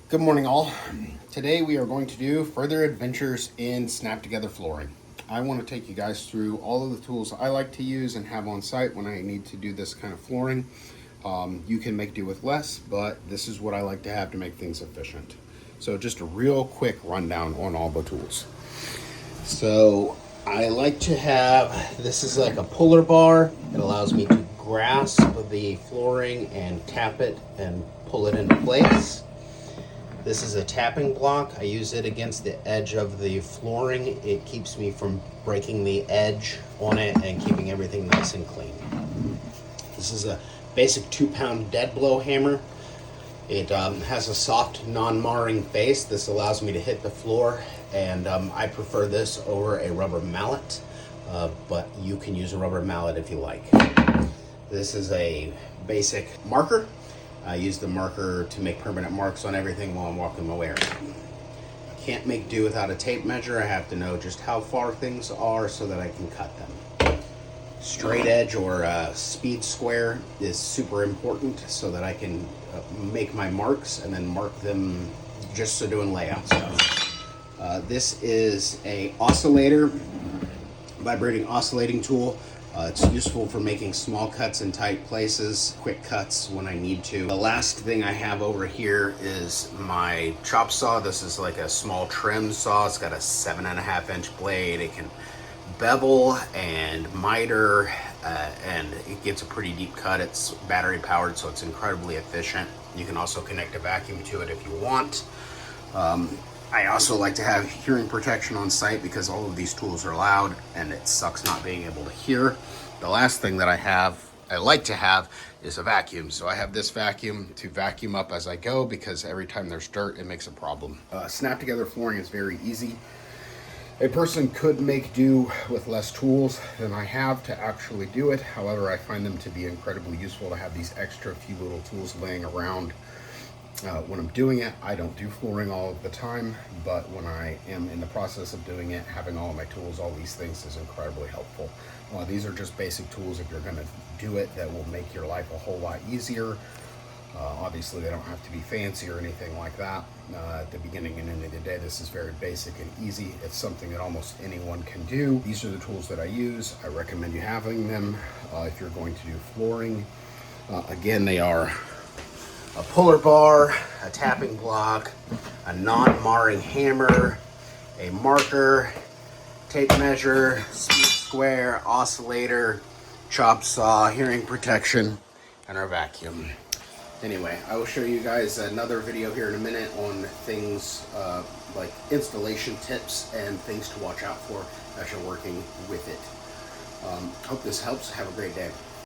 Good morning all. Today we are going to do further adventures in snap together flooring. I want to take you guys through all of the tools I like to use and have on site when I need to do this kind of flooring. You can make do with less, but this is what I like to have to make things efficient. So just a real quick rundown on all the tools. So I like to have, this is like a puller bar. It allows me to grasp the flooring and tap it and pull it into place. This is a tapping block. I use it against the edge of the flooring. It keeps me from breaking the edge on it and keeping everything nice and clean. This is a basic 2-pound dead blow hammer. It has a soft, non-marring face. This allows me to hit the floor, and I prefer this over a rubber mallet, but you can use a rubber mallet if you like. This is a basic marker. I use the marker to make permanent marks on everything while I'm walking my way around. I can't make do without a tape measure. I have to know just how far things are so that I can cut them. Straight edge or speed square is super important so that I can make my marks and then mark them just so doing layout stuff. This is a oscillator, vibrating oscillating tool. It's useful for making small cuts in tight places, quick cuts when I need to. The last thing I have over here is my chop saw. This is like a small trim saw. It's got a 7.5-inch blade. It can bevel and miter, and it gets a pretty deep cut. It's battery powered, so it's incredibly efficient. You can also connect a vacuum to it if you want. I also like to have hearing protection on site because all of these tools are loud and it sucks not being able to hear. The last thing that I like to have is a vacuum. So I have this vacuum to vacuum up as I go because every time there's dirt, it makes a problem. Snap together flooring is very easy. A person could make do with less tools than I have to actually do it. However, I find them to be incredibly useful to have these extra few little tools laying around. When I'm doing it, I don't do flooring all of the time, but when I am in the process of doing it, having all of my tools, all these things is incredibly helpful. These are just basic tools if you're going to do it that will make your life a whole lot easier. Obviously, they don't have to be fancy or anything like that. At the beginning and end of the day, this is very basic and easy. It's something that almost anyone can do. These are the tools that I use. I recommend you having them if you're going to do flooring. Again, they are a puller bar, a tapping block, a non-marring hammer, a marker, tape measure, speed square, oscillator, chop saw, hearing protection, and our vacuum. Anyway, I will show you guys another video here in a minute on things like installation tips and things to watch out for as you're working with it. Hope this helps. Have a great day.